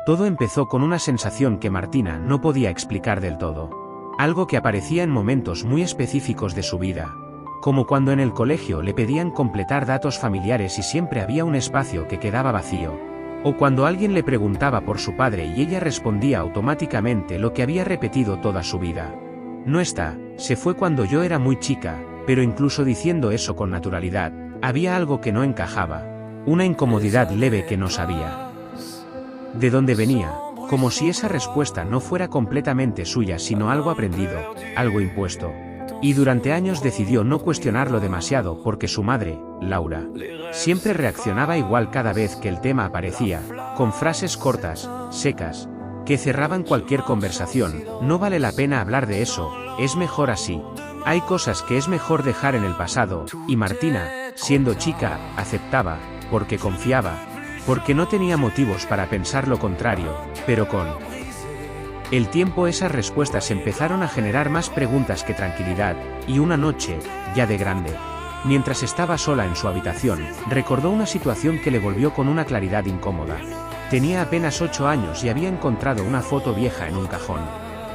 Todo empezó con una sensación que Martina no podía explicar del todo. Algo que aparecía en momentos muy específicos de su vida. Como cuando en el colegio le pedían completar datos familiares y siempre había un espacio que quedaba vacío. O cuando alguien le preguntaba por su padre y ella respondía automáticamente lo que había repetido toda su vida. No está, se fue cuando yo era muy chica, pero incluso diciendo eso con naturalidad, había algo que no encajaba. Una incomodidad leve que no sabía de dónde venía, como si esa respuesta no fuera completamente suya sino algo aprendido, algo impuesto. Y durante años decidió no cuestionarlo demasiado porque su madre, Laura, siempre reaccionaba igual cada vez que el tema aparecía, con frases cortas, secas, que cerraban cualquier conversación. No vale la pena hablar de eso, es mejor así. Hay cosas que es mejor dejar en el pasado, y Martina, siendo chica, aceptaba, porque confiaba, porque no tenía motivos para pensar lo contrario, pero con el tiempo esas respuestas empezaron a generar más preguntas que tranquilidad, y una noche, ya de grande, mientras estaba sola en su habitación, recordó una situación que le volvió con una claridad incómoda. Tenía apenas 8 años y había encontrado una foto vieja en un cajón.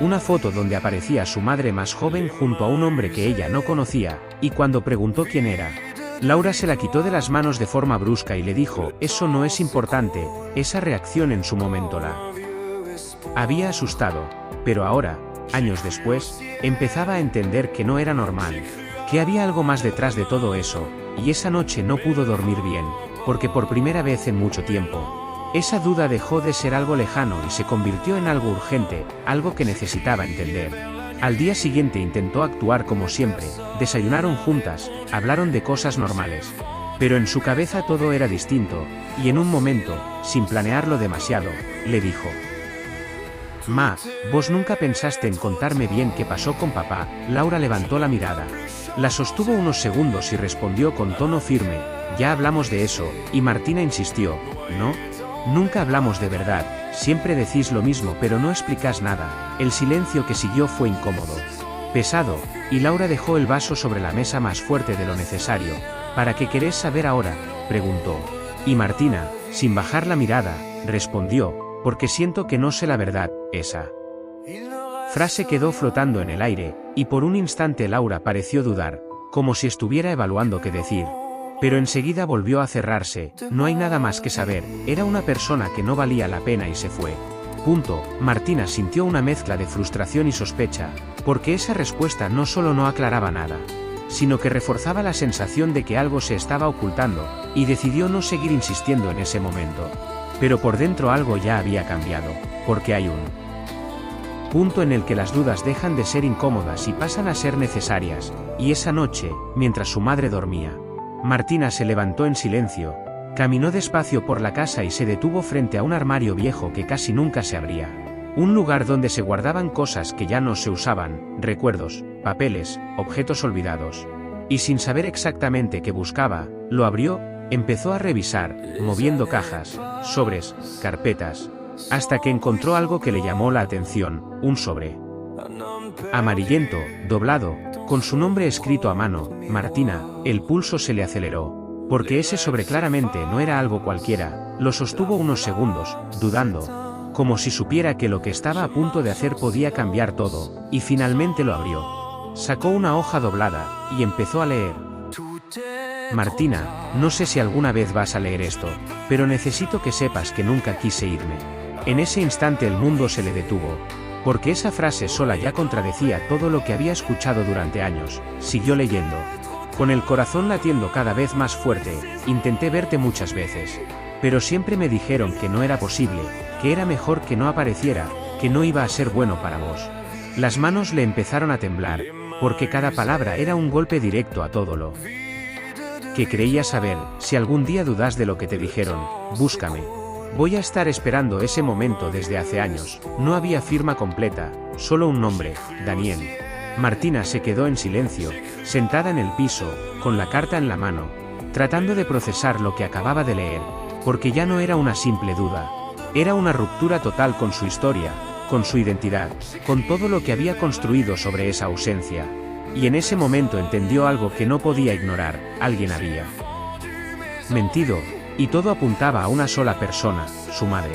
Una foto donde aparecía su madre más joven junto a un hombre que ella no conocía, y cuando preguntó quién era, Laura se la quitó de las manos de forma brusca y le dijo, eso no es importante. Esa reacción en su momento la había asustado, pero ahora, años después, empezaba a entender que no era normal, que había algo más detrás de todo eso, y esa noche no pudo dormir bien, porque por primera vez en mucho tiempo, esa duda dejó de ser algo lejano y se convirtió en algo urgente, algo que necesitaba entender. Al día siguiente intentó actuar como siempre, desayunaron juntas, hablaron de cosas normales. Pero en su cabeza todo era distinto, y en un momento, sin planearlo demasiado, le dijo: «Ma, vos nunca pensaste en contarme bien qué pasó con papá». Laura levantó la mirada. La sostuvo unos segundos y respondió con tono firme: «Ya hablamos de eso», y Martina insistió: «¿No? Nunca hablamos de verdad, siempre decís lo mismo pero no explicás nada». El silencio que siguió fue incómodo, pesado, y Laura dejó el vaso sobre la mesa más fuerte de lo necesario. «¿Para qué querés saber ahora?», preguntó. Y Martina, sin bajar la mirada, respondió: «Porque siento que no sé la verdad». Esa frase quedó flotando en el aire, y por un instante Laura pareció dudar, como si estuviera evaluando qué decir. Pero enseguida volvió a cerrarse. No hay nada más que saber, era una persona que no valía la pena y se fue. Punto. Martina sintió una mezcla de frustración y sospecha, porque esa respuesta no solo no aclaraba nada, sino que reforzaba la sensación de que algo se estaba ocultando, y decidió no seguir insistiendo en ese momento. Pero por dentro algo ya había cambiado, porque hay un punto en el que las dudas dejan de ser incómodas y pasan a ser necesarias, y esa noche, mientras su madre dormía, Martina se levantó en silencio, caminó despacio por la casa y se detuvo frente a un armario viejo que casi nunca se abría. Un lugar donde se guardaban cosas que ya no se usaban, recuerdos, papeles, objetos olvidados. Y sin saber exactamente qué buscaba, lo abrió, empezó a revisar, moviendo cajas, sobres, carpetas, hasta que encontró algo que le llamó la atención: un sobre amarillento, doblado, con su nombre escrito a mano. Martina, el pulso se le aceleró, porque ese sobre claramente no era algo cualquiera. Lo sostuvo unos segundos, dudando, como si supiera que lo que estaba a punto de hacer podía cambiar todo, y finalmente lo abrió. Sacó una hoja doblada, y empezó a leer. «Martina, no sé si alguna vez vas a leer esto, pero necesito que sepas que nunca quise irme». En ese instante el mundo se le detuvo, porque esa frase sola ya contradecía todo lo que había escuchado durante años. Siguió leyendo. «Con el corazón latiendo cada vez más fuerte, intenté verte muchas veces, pero siempre me dijeron que no era posible, que era mejor que no apareciera, que no iba a ser bueno para vos». Las manos le empezaron a temblar, porque cada palabra era un golpe directo a todo lo que creía saber. «Si algún día dudas de lo que te dijeron, búscame. Voy a estar esperando ese momento desde hace años». No había firma completa, solo un nombre: Daniel. Martina se quedó en silencio, sentada en el piso, con la carta en la mano, tratando de procesar lo que acababa de leer, porque ya no era una simple duda, era una ruptura total con su historia, con su identidad, con todo lo que había construido sobre esa ausencia. Y en ese momento entendió algo que no podía ignorar: alguien había mentido, y todo apuntaba a una sola persona, su madre.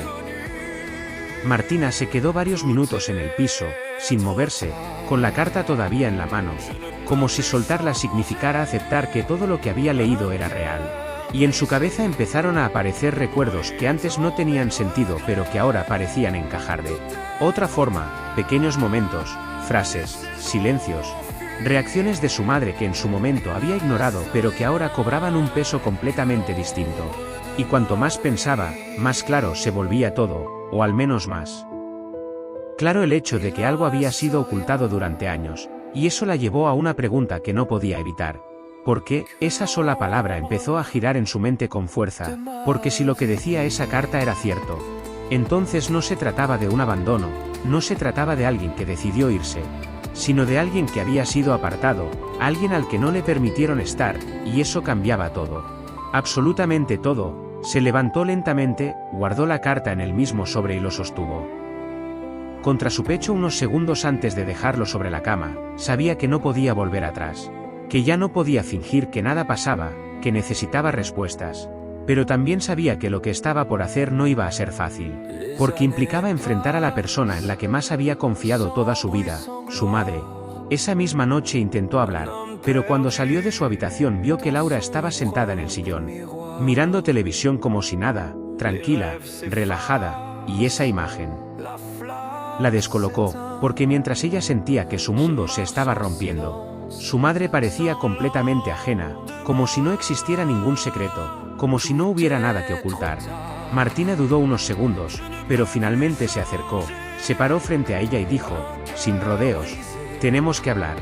Martina se quedó varios minutos en el piso, sin moverse, con la carta todavía en la mano, como si soltarla significara aceptar que todo lo que había leído era real. Y en su cabeza empezaron a aparecer recuerdos que antes no tenían sentido pero que ahora parecían encajar de otra forma, pequeños momentos, frases, silencios, reacciones de su madre que en su momento había ignorado pero que ahora cobraban un peso completamente distinto. Y cuanto más pensaba, más claro se volvía todo, o al menos más claro el hecho de que algo había sido ocultado durante años, y eso la llevó a una pregunta que no podía evitar. ¿Por qué? Esa sola palabra empezó a girar en su mente con fuerza, porque si lo que decía esa carta era cierto, entonces no se trataba de un abandono, no se trataba de alguien que decidió irse, sino de alguien que había sido apartado, alguien al que no le permitieron estar, y eso cambiaba todo. Absolutamente todo. Se levantó lentamente, guardó la carta en el mismo sobre y lo sostuvo contra su pecho unos segundos antes de dejarlo sobre la cama. Sabía que no podía volver atrás, que ya no podía fingir que nada pasaba, que necesitaba respuestas. Pero también sabía que lo que estaba por hacer no iba a ser fácil, porque implicaba enfrentar a la persona en la que más había confiado toda su vida, su madre. Esa misma noche intentó hablar, pero cuando salió de su habitación vio que Laura estaba sentada en el sillón, mirando televisión como si nada, tranquila, relajada, y esa imagen la descolocó, porque mientras ella sentía que su mundo se estaba rompiendo, su madre parecía completamente ajena, como si no existiera ningún secreto, como si no hubiera nada que ocultar. Martina dudó unos segundos, pero finalmente se acercó, se paró frente a ella y dijo, sin rodeos, tenemos que hablar.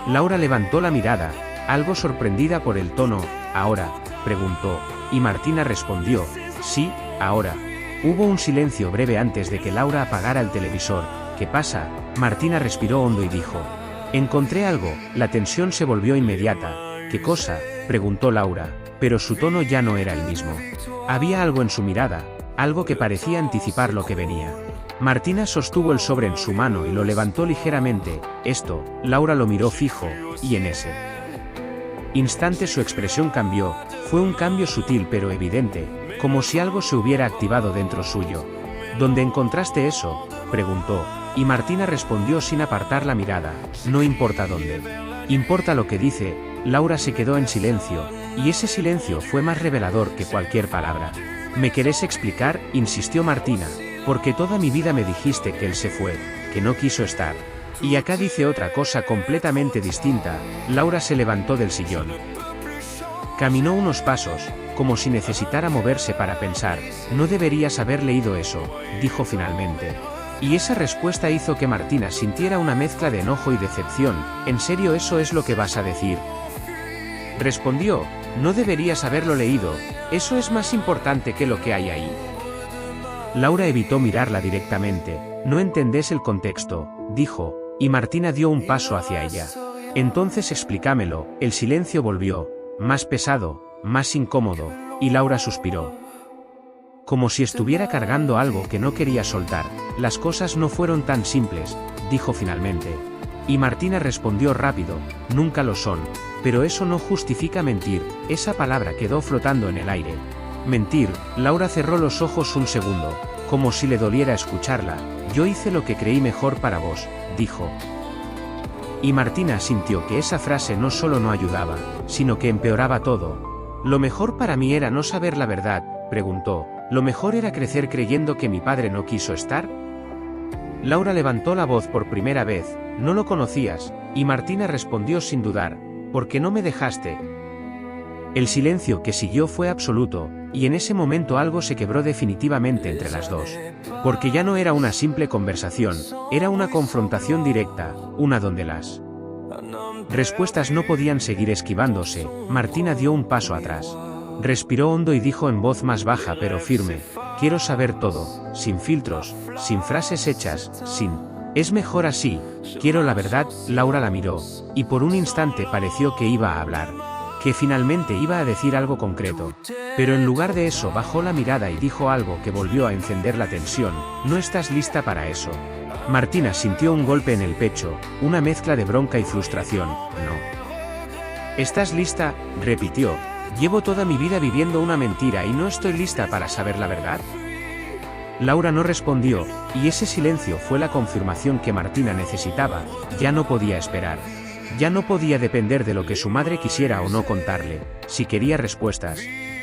Laura levantó la mirada, algo sorprendida por el tono. ¿Ahora?, preguntó, y Martina respondió, sí, ahora. Hubo un silencio breve antes de que Laura apagara el televisor. ¿Qué pasa? Martina respiró hondo y dijo, encontré algo. La tensión se volvió inmediata. ¿Qué cosa?, preguntó Laura, pero su tono ya no era el mismo. Había algo en su mirada, algo que parecía anticipar lo que venía. Martina sostuvo el sobre en su mano y lo levantó ligeramente. Esto. Laura lo miró fijo, y en ese instante su expresión cambió. Fue un cambio sutil pero evidente, como si algo se hubiera activado dentro suyo. ¿Dónde encontraste eso?, preguntó, y Martina respondió sin apartar la mirada, no importa dónde. Importa lo que dice. Laura se quedó en silencio, y ese silencio fue más revelador que cualquier palabra. ¿Me querés explicar?, insistió Martina, porque toda mi vida me dijiste que él se fue, que no quiso estar. Y acá dice otra cosa completamente distinta. Laura se levantó del sillón. Caminó unos pasos, como si necesitara moverse para pensar. No deberías haber leído eso, dijo finalmente. Y esa respuesta hizo que Martina sintiera una mezcla de enojo y decepción. ¿En serio eso es lo que vas a decir?, respondió. No deberías haberlo leído, eso es más importante que lo que hay ahí. Laura evitó mirarla directamente. No entendés el contexto, dijo, y Martina dio un paso hacia ella. Entonces explícamelo. El silencio volvió, más pesado, más incómodo, y Laura suspiró, como si estuviera cargando algo que no quería soltar. Las cosas no fueron tan simples, dijo finalmente. Y Martina respondió rápido, nunca lo son, pero eso no justifica mentir. Esa palabra quedó flotando en el aire. Mentir. Laura cerró los ojos un segundo, como si le doliera escucharla. Yo hice lo que creí mejor para vos, dijo. Y Martina sintió que esa frase no solo no ayudaba, sino que empeoraba todo. ¿Lo mejor para mí era no saber la verdad?, preguntó. ¿Lo mejor era crecer creyendo que mi padre no quiso estar? Laura levantó la voz por primera vez. No lo conocías, y Martina respondió sin dudar. ¿Por qué no me dejaste? El silencio que siguió fue absoluto, y en ese momento algo se quebró definitivamente entre las dos. Porque ya no era una simple conversación, era una confrontación directa, una donde las respuestas no podían seguir esquivándose. Martina dio un paso atrás. Respiró hondo y dijo en voz más baja pero firme, quiero saber todo, sin filtros, sin frases hechas, sin... Es mejor así, quiero la verdad. Laura la miró, y por un instante pareció que iba a hablar, que finalmente iba a decir algo concreto. Pero en lugar de eso bajó la mirada y dijo algo que volvió a encender la tensión. No estás lista para eso. Martina sintió un golpe en el pecho, una mezcla de bronca y frustración. No. ¿Estás lista?, repitió. Llevo toda mi vida viviendo una mentira y no estoy lista para saber la verdad. Laura no respondió, y ese silencio fue la confirmación que Martina necesitaba. Ya no podía esperar. Ya no podía depender de lo que su madre quisiera o no contarle. Si quería respuestas,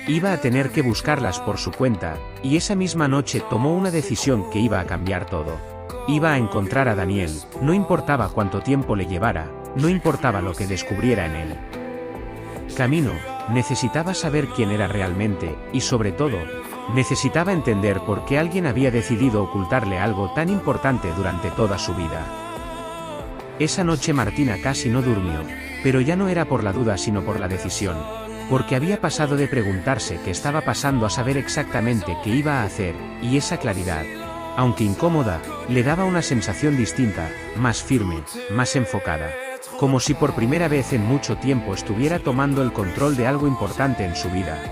iba a tener que buscarlas por su cuenta, y esa misma noche tomó una decisión que iba a cambiar todo. Iba a encontrar a Daniel, no importaba cuánto tiempo le llevara, no importaba lo que descubriera en él. Camino, necesitaba saber quién era realmente, y sobre todo, necesitaba entender por qué alguien había decidido ocultarle algo tan importante durante toda su vida. Esa noche Martina casi no durmió, pero ya no era por la duda sino por la decisión, porque había pasado de preguntarse qué estaba pasando a saber exactamente qué iba a hacer, y esa claridad, aunque incómoda, le daba una sensación distinta, más firme, más enfocada, como si por primera vez en mucho tiempo estuviera tomando el control de algo importante en su vida.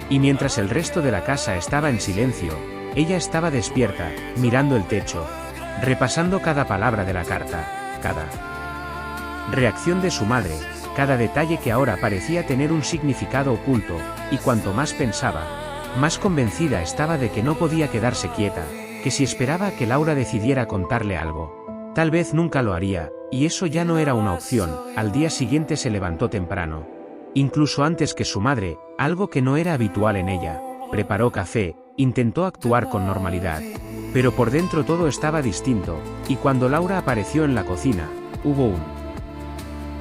Y mientras el resto de la casa estaba en silencio, ella estaba despierta, mirando el techo, repasando cada palabra de la carta, cada reacción de su madre, cada detalle que ahora parecía tener un significado oculto, y cuanto más pensaba, más convencida estaba de que no podía quedarse quieta, que si esperaba a que Laura decidiera contarle algo, tal vez nunca lo haría, y eso ya no era una opción. Al día siguiente se levantó temprano. Incluso antes que su madre, algo que no era habitual en ella, preparó café, intentó actuar con normalidad, pero por dentro todo estaba distinto, y cuando Laura apareció en la cocina, hubo un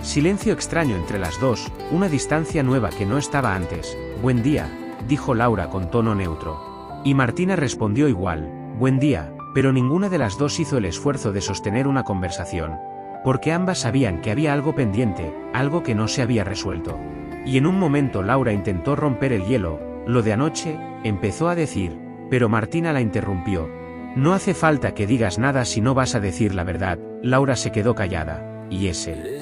silencio extraño entre las dos, una distancia nueva que no estaba antes. «Buen día», dijo Laura con tono neutro. Y Martina respondió igual, «Buen día», pero ninguna de las dos hizo el esfuerzo de sostener una conversación, porque ambas sabían que había algo pendiente, algo que no se había resuelto. Y en un momento Laura intentó romper el hielo. «Lo de anoche», empezó a decir, pero Martina la interrumpió. «No hace falta que digas nada si no vas a decir la verdad». Laura se quedó callada, y ese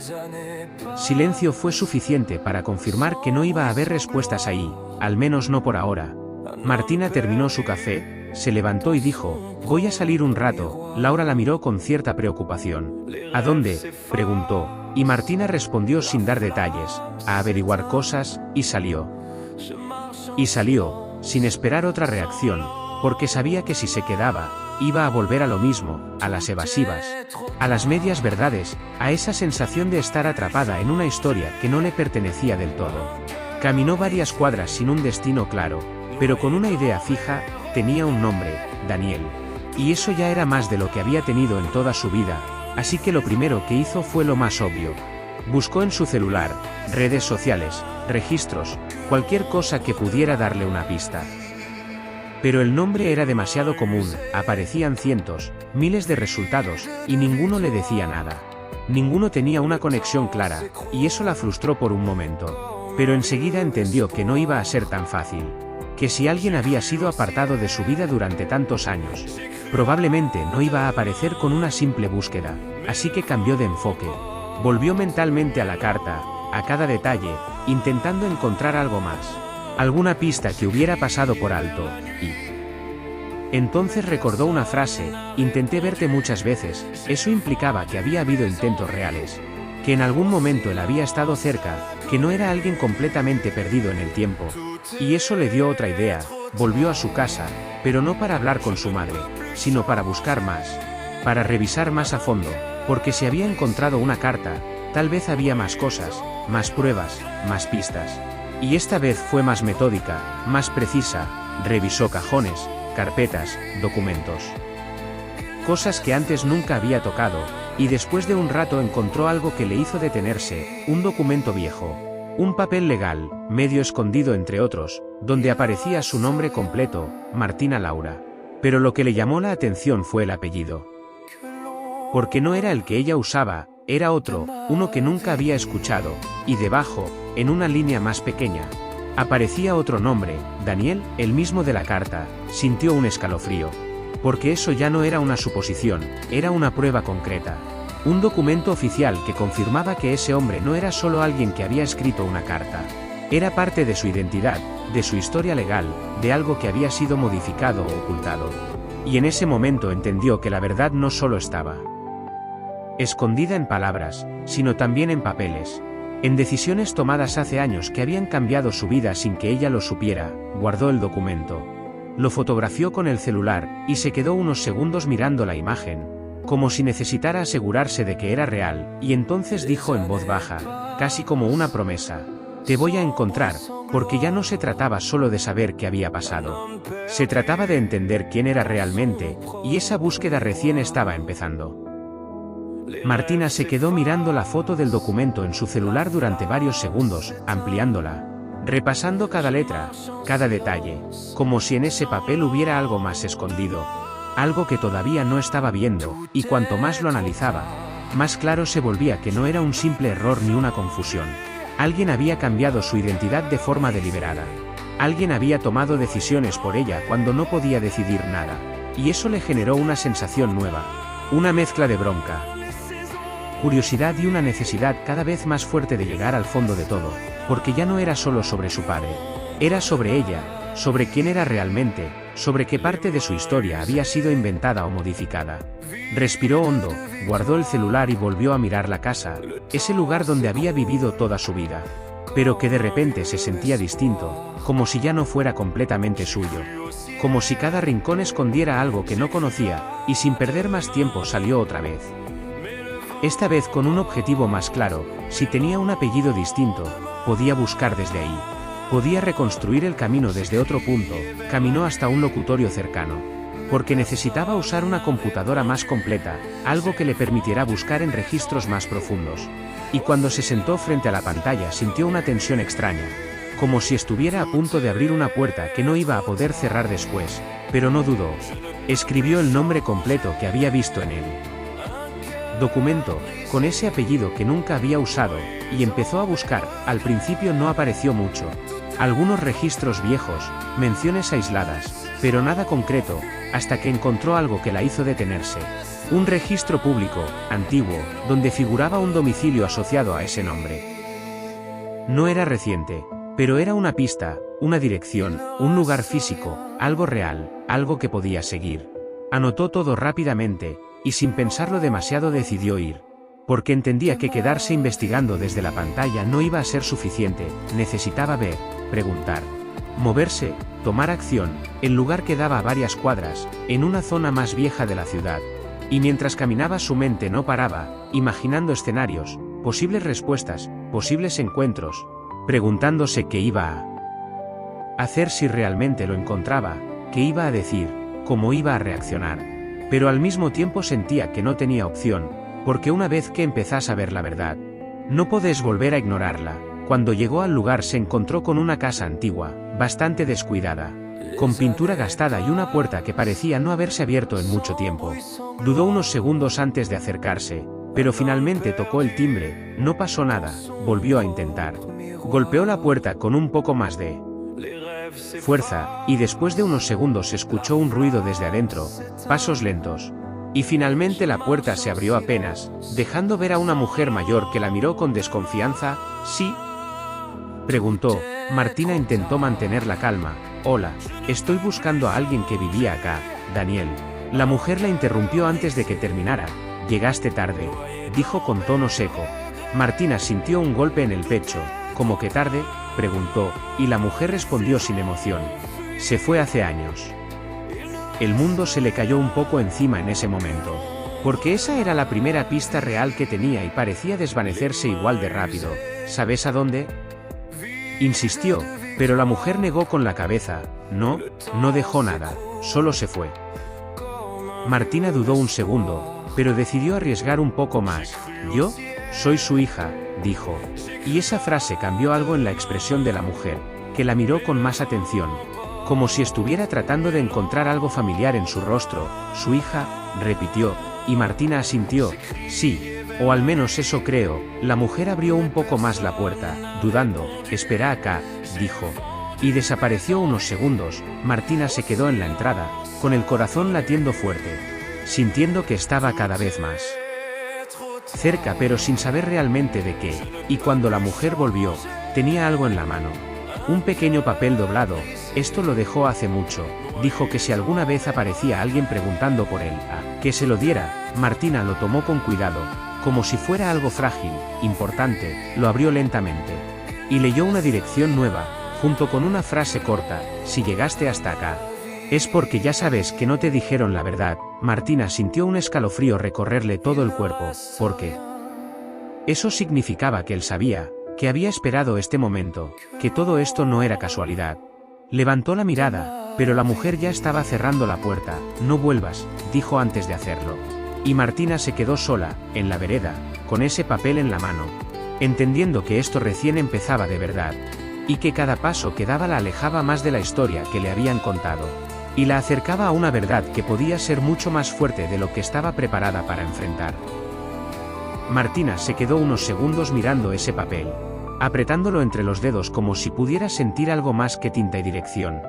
silencio fue suficiente para confirmar que no iba a haber respuestas ahí, al menos no por ahora. Martina terminó su café, se levantó y dijo, «Voy a salir un rato». Laura la miró con cierta preocupación. «¿A dónde?», preguntó, y Martina respondió sin dar detalles, «A averiguar cosas», y salió. Y salió, sin esperar otra reacción, porque sabía que si se quedaba, iba a volver a lo mismo, a las evasivas, a las medias verdades, a esa sensación de estar atrapada en una historia que no le pertenecía del todo. Caminó varias cuadras sin un destino claro, pero con una idea fija. Tenía un nombre, Daniel. Y eso ya era más de lo que había tenido en toda su vida, así que lo primero que hizo fue lo más obvio. Buscó en su celular, redes sociales, registros, cualquier cosa que pudiera darle una pista. Pero el nombre era demasiado común, aparecían cientos, miles de resultados, y ninguno le decía nada. Ninguno tenía una conexión clara, y eso la frustró por un momento. Pero enseguida entendió que no iba a ser tan fácil. Que si alguien había sido apartado de su vida durante tantos años, probablemente no iba a aparecer con una simple búsqueda, así que cambió de enfoque. Volvió mentalmente a la carta, a cada detalle, intentando encontrar algo más. Alguna pista que hubiera pasado por alto, y entonces recordó una frase, «Intenté verte muchas veces». Eso implicaba que había habido intentos reales, que en algún momento él había estado cerca, que no era alguien completamente perdido en el tiempo. Y eso le dio otra idea. Volvió a su casa, pero no para hablar con su madre, sino para buscar más, para revisar más a fondo, porque si había encontrado una carta, tal vez había más cosas, más pruebas, más pistas. Y esta vez fue más metódica, más precisa. Revisó cajones, carpetas, documentos. Cosas que antes nunca había tocado, y después de un rato encontró algo que le hizo detenerse, un documento viejo. Un papel legal, medio escondido entre otros, donde aparecía su nombre completo, Martina Laura. Pero lo que le llamó la atención fue el apellido. Porque no era el que ella usaba, era otro, uno que nunca había escuchado, y debajo, en una línea más pequeña, aparecía otro nombre, Daniel, el mismo de la carta. Sintió un escalofrío. Porque eso ya no era una suposición, era una prueba concreta. Un documento oficial que confirmaba que ese hombre no era solo alguien que había escrito una carta. Era parte de su identidad, de su historia legal, de algo que había sido modificado o ocultado. Y en ese momento entendió que la verdad no solo estaba escondida en palabras, sino también en papeles. En decisiones tomadas hace años que habían cambiado su vida sin que ella lo supiera. Guardó el documento. Lo fotografió con el celular, y se quedó unos segundos mirando la imagen, como si necesitara asegurarse de que era real, y entonces dijo en voz baja, casi como una promesa: te voy a encontrar, porque ya no se trataba solo de saber qué había pasado. Se trataba de entender quién era realmente, y esa búsqueda recién estaba empezando. Martina se quedó mirando la foto del documento en su celular durante varios segundos, ampliándola, repasando cada letra, cada detalle, como si en ese papel hubiera algo más escondido, algo que todavía no estaba viendo, y cuanto más lo analizaba, más claro se volvía que no era un simple error ni una confusión. Alguien había cambiado su identidad de forma deliberada. Alguien había tomado decisiones por ella cuando no podía decidir nada, y eso le generó una sensación nueva, una mezcla de bronca, curiosidad y una necesidad cada vez más fuerte de llegar al fondo de todo, porque ya no era solo sobre su padre, era sobre ella, sobre quién era realmente, sobre qué parte de su historia había sido inventada o modificada. Respiró hondo, guardó el celular y volvió a mirar la casa, ese lugar donde había vivido toda su vida, pero que de repente se sentía distinto, como si ya no fuera completamente suyo, como si cada rincón escondiera algo que no conocía, y sin perder más tiempo salió otra vez. Esta vez con un objetivo más claro: si tenía un apellido distinto, podía buscar desde ahí. Podía reconstruir el camino desde otro punto. Caminó hasta un locutorio cercano, porque necesitaba usar una computadora más completa, algo que le permitiera buscar en registros más profundos. Y cuando se sentó frente a la pantalla sintió una tensión extraña, como si estuviera a punto de abrir una puerta que no iba a poder cerrar después, pero no dudó. Escribió el nombre completo que había visto en él. Documento, con ese apellido que nunca había usado, y empezó a buscar. Al principio no apareció mucho. Algunos registros viejos, menciones aisladas, pero nada concreto, hasta que encontró algo que la hizo detenerse. Un registro público, antiguo, donde figuraba un domicilio asociado a ese nombre. No era reciente, pero era una pista, una dirección, un lugar físico, algo real, algo que podía seguir. Anotó todo rápidamente, y sin pensarlo demasiado decidió ir, porque entendía que quedarse investigando desde la pantalla no iba a ser suficiente. Necesitaba ver, preguntar, moverse, tomar acción. El lugar quedaba a varias cuadras, en una zona más vieja de la ciudad, y mientras caminaba su mente no paraba, imaginando escenarios, posibles respuestas, posibles encuentros, preguntándose qué iba a hacer si realmente lo encontraba, qué iba a decir, cómo iba a reaccionar. Pero al mismo tiempo sentía que no tenía opción, porque una vez que empezás a ver la verdad, no podés volver a ignorarla. Cuando llegó al lugar se encontró con una casa antigua, bastante descuidada, con pintura gastada y una puerta que parecía no haberse abierto en mucho tiempo. Dudó unos segundos antes de acercarse, pero finalmente tocó el timbre. No pasó nada, volvió a intentar. Golpeó la puerta con un poco más de fuerza, y después de unos segundos escuchó un ruido desde adentro, pasos lentos. Y finalmente la puerta se abrió apenas, dejando ver a una mujer mayor que la miró con desconfianza. ¿Sí?, preguntó. Martina intentó mantener la calma. Hola, estoy buscando a alguien que vivía acá, Daniel. La mujer la interrumpió antes de que terminara. Llegaste tarde, dijo con tono seco. Martina sintió un golpe en el pecho. ¿Cómo que tarde?, preguntó, y la mujer respondió sin emoción. Se fue hace años. El mundo se le cayó un poco encima en ese momento, porque esa era la primera pista real que tenía y parecía desvanecerse igual de rápido. ¿Sabes a dónde?, insistió, pero la mujer negó con la cabeza. No, no dejó nada, solo se fue. Martina dudó un segundo, pero decidió arriesgar un poco más. ¿Yo? Soy su hija, dijo. Y esa frase cambió algo en la expresión de la mujer, que la miró con más atención, como si estuviera tratando de encontrar algo familiar en su rostro. Su hija, repitió, y Martina asintió. Sí, o al menos eso creo. La mujer abrió un poco más la puerta, dudando. Espera acá, dijo. Y desapareció unos segundos. Martina se quedó en la entrada, con el corazón latiendo fuerte, sintiendo que estaba cada vez más cerca pero sin saber realmente de qué. Y cuando la mujer volvió, tenía algo en la mano. Un pequeño papel doblado. Esto lo dejó hace mucho. Dijo que si alguna vez aparecía alguien preguntando por él, que se lo diera. Martina lo tomó con cuidado, como si fuera algo frágil, importante. Lo abrió lentamente, y leyó una dirección nueva, junto con una frase corta. Si llegaste hasta acá, Es porque ya sabes que no te dijeron la verdad. Martina sintió un escalofrío recorrerle todo el cuerpo, porque eso significaba que él sabía, que había esperado este momento, que todo esto no era casualidad. Levantó la mirada, pero la mujer ya estaba cerrando la puerta. No vuelvas, dijo antes de hacerlo. Y Martina se quedó sola, en la vereda, con ese papel en la mano, entendiendo que esto recién empezaba de verdad, y que cada paso que daba la alejaba más de la historia que le habían contado, y la acercaba a una verdad que podía ser mucho más fuerte de lo que estaba preparada para enfrentar. Martina se quedó unos segundos mirando ese papel, apretándolo entre los dedos como si pudiera sentir algo más que tinta y dirección,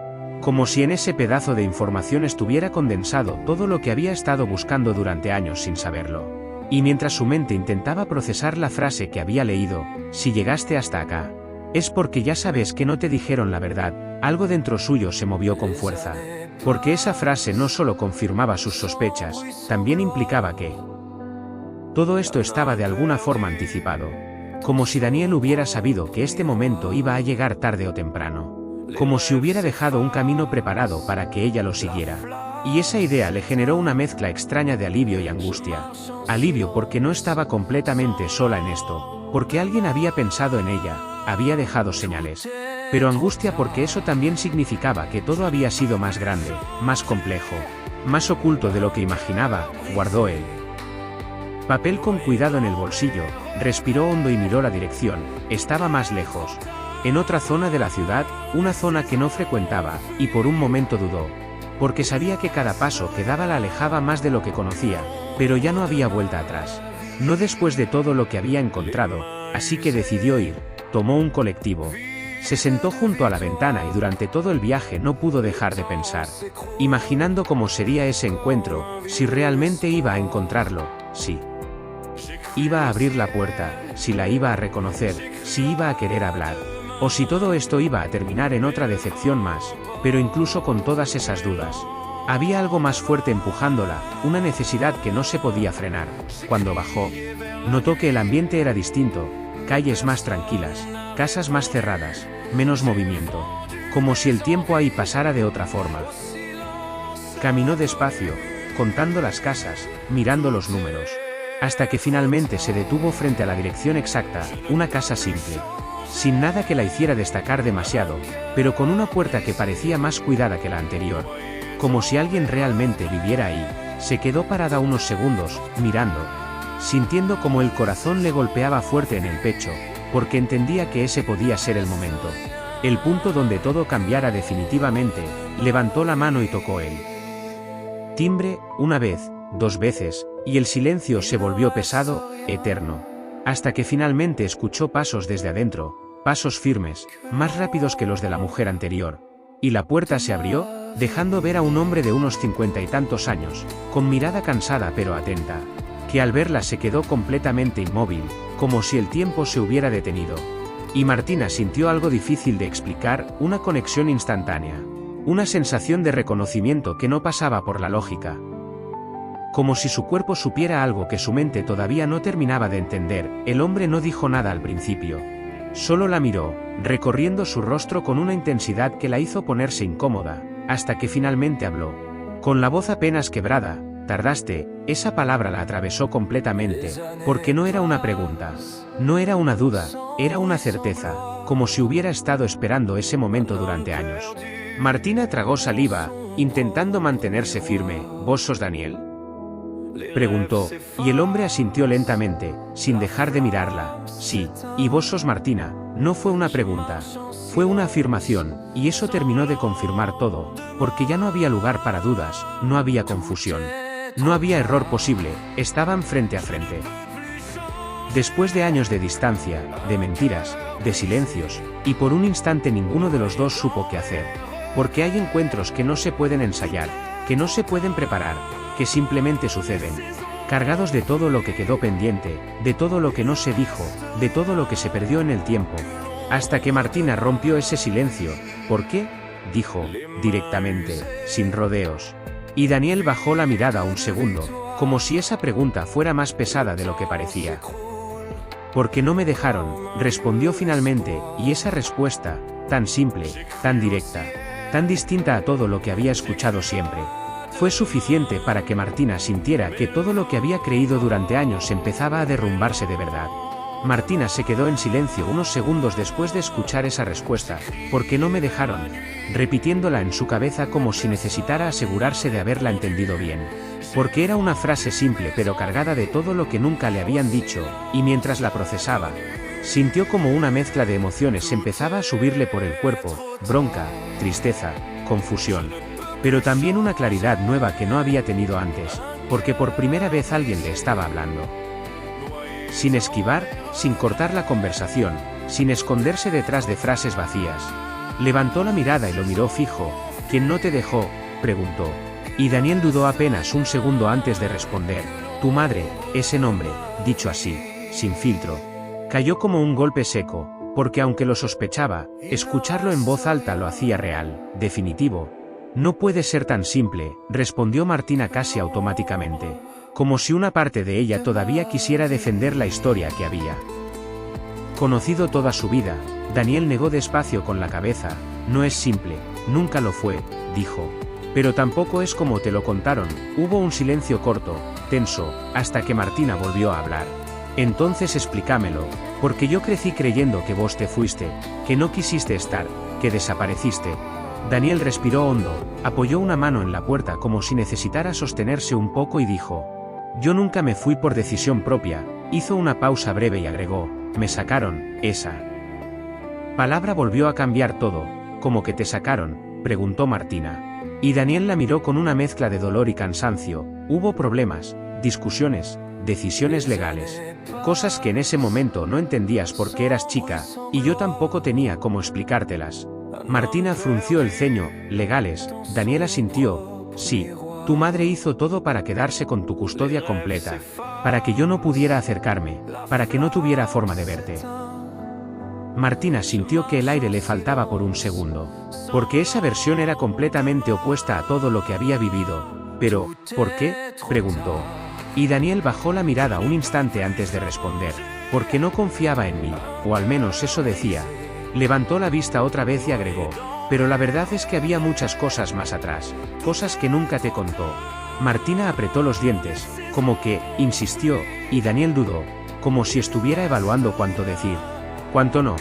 como si en ese pedazo de información estuviera condensado todo lo que había estado buscando durante años sin saberlo. Y mientras su mente intentaba procesar la frase que había leído, si llegaste hasta acá, es porque ya sabes que no te dijeron la verdad, algo dentro suyo se movió con fuerza, porque esa frase no solo confirmaba sus sospechas, también implicaba que todo esto estaba de alguna forma anticipado, como si Daniel hubiera sabido que este momento iba a llegar tarde o temprano, como si hubiera dejado un camino preparado para que ella lo siguiera. Y esa idea le generó una mezcla extraña de alivio y angustia. Alivio porque no estaba completamente sola en esto, porque alguien había pensado en ella, había dejado señales. Pero angustia porque eso también significaba que todo había sido más grande, más complejo, más oculto de lo que imaginaba. Guardó el papel con cuidado en el bolsillo, respiró hondo y miró la dirección. Estaba más lejos, en otra zona de la ciudad, una zona que no frecuentaba, y por un momento dudó, porque sabía que cada paso que daba la alejaba más de lo que conocía, pero ya no había vuelta atrás. No después de todo lo que había encontrado, así que decidió ir. Tomó un colectivo. Se sentó junto a la ventana y durante todo el viaje no pudo dejar de pensar, imaginando cómo sería ese encuentro, si realmente iba a encontrarlo, si iba a abrir la puerta, si la iba a reconocer, si iba a querer hablar, o si todo esto iba a terminar en otra decepción más. Pero incluso con todas esas dudas, había algo más fuerte empujándola, una necesidad que no se podía frenar. Cuando bajó, notó que el ambiente era distinto, calles más tranquilas, casas más cerradas, menos movimiento, como si el tiempo ahí pasara de otra forma. Caminó despacio, contando las casas, mirando los números, hasta que finalmente se detuvo frente a la dirección exacta, una casa simple, sin nada que la hiciera destacar demasiado, pero con una puerta que parecía más cuidada que la anterior, como si alguien realmente viviera ahí. Se quedó parada unos segundos, mirando, sintiendo como el corazón le golpeaba fuerte en el pecho, porque entendía que ese podía ser el momento, el punto donde todo cambiara definitivamente. Levantó la mano y tocó el timbre, una vez, dos veces, y el silencio se volvió pesado, eterno, hasta que finalmente escuchó pasos desde adentro, pasos firmes, más rápidos que los de la mujer anterior, y la puerta se abrió, dejando ver a un hombre de unos 50 y tantos años, con mirada cansada pero atenta, que al verla se quedó completamente inmóvil, como si el tiempo se hubiera detenido. Y Martina sintió algo difícil de explicar, una conexión instantánea, una sensación de reconocimiento que no pasaba por la lógica. Como si su cuerpo supiera algo que su mente todavía no terminaba de entender. El hombre no dijo nada al principio. Solo la miró, recorriendo su rostro con una intensidad que la hizo ponerse incómoda, hasta que finalmente habló. Con la voz apenas quebrada. Tardaste. Esa palabra la atravesó completamente, porque no era una pregunta, no era una duda, era una certeza, como si hubiera estado esperando ese momento durante años. Martina tragó saliva, intentando mantenerse firme. ¿Vos sos Daniel?, preguntó, y el hombre asintió lentamente, sin dejar de mirarla. Sí. ¿Y vos sos Martina? No fue una pregunta, fue una afirmación, y eso terminó de confirmar todo, porque ya no había lugar para dudas, no había confusión, no había error posible, estaban frente a frente. Después de años de distancia, de mentiras, de silencios, y por un instante ninguno de los dos supo qué hacer, porque hay encuentros que no se pueden ensayar, que no se pueden preparar, que simplemente suceden, cargados de todo lo que quedó pendiente, de todo lo que no se dijo, de todo lo que se perdió en el tiempo, hasta que Martina rompió ese silencio. ¿Por qué?, dijo, directamente, sin rodeos. Y Daniel bajó la mirada un segundo, como si esa pregunta fuera más pesada de lo que parecía. Porque no me dejaron, respondió finalmente, y esa respuesta, tan simple, tan directa, tan distinta a todo lo que había escuchado siempre. Fue suficiente para que Martina sintiera que todo lo que había creído durante años empezaba a derrumbarse de verdad. Martina se quedó en silencio unos segundos después de escuchar esa respuesta. ¿Por qué no me dejaron?, repitiéndola en su cabeza como si necesitara asegurarse de haberla entendido bien. Porque era una frase simple pero cargada de todo lo que nunca le habían dicho, y mientras la procesaba, sintió como una mezcla de emociones empezaba a subirle por el cuerpo: bronca, tristeza, confusión. Pero también una claridad nueva que no había tenido antes, porque por primera vez alguien le estaba hablando. Sin esquivar, sin cortar la conversación, sin esconderse detrás de frases vacías. Levantó la mirada y lo miró fijo. ¿Quién no te dejó?, preguntó. Y Daniel dudó apenas un segundo antes de responder. Tu madre. Ese nombre, dicho así, sin filtro, cayó como un golpe seco, porque aunque lo sospechaba, escucharlo en voz alta lo hacía real, definitivo. No puede ser tan simple, respondió Martina casi automáticamente, como si una parte de ella todavía quisiera defender la historia que había conocido toda su vida. Daniel negó despacio con la cabeza. No es simple, nunca lo fue, dijo. Pero tampoco es como te lo contaron. Hubo un silencio corto, tenso, hasta que Martina volvió a hablar. Entonces explícamelo, porque yo crecí creyendo que vos te fuiste, que no quisiste estar, que desapareciste. Daniel respiró hondo, apoyó una mano en la puerta como si necesitara sostenerse un poco y dijo: yo nunca me fui por decisión propia. Hizo una pausa breve y agregó: me sacaron. Esa palabra volvió a cambiar todo. ¿Cómo que te sacaron?, preguntó Martina. Y Daniel la miró con una mezcla de dolor y cansancio. Hubo problemas, discusiones, decisiones legales. Cosas que en ese momento no entendías porque eras chica, y yo tampoco tenía cómo explicártelas. Martina frunció el ceño. ¿Legales? Daniel asintió. Sí. Tu madre hizo todo para quedarse con tu custodia completa, para que yo no pudiera acercarme, para que no tuviera forma de verte. Martina sintió que el aire le faltaba por un segundo, porque esa versión era completamente opuesta a todo lo que había vivido. Pero, ¿por qué?, preguntó. Y Daniel bajó la mirada un instante antes de responder. Porque no confiaba en mí, o al menos eso decía. Levantó la vista otra vez y agregó: pero la verdad es que había muchas cosas más atrás, cosas que nunca te contó. Martina apretó los dientes, como que, insistió, y Daniel dudó, como si estuviera evaluando cuánto decir. ¿Cuánto no?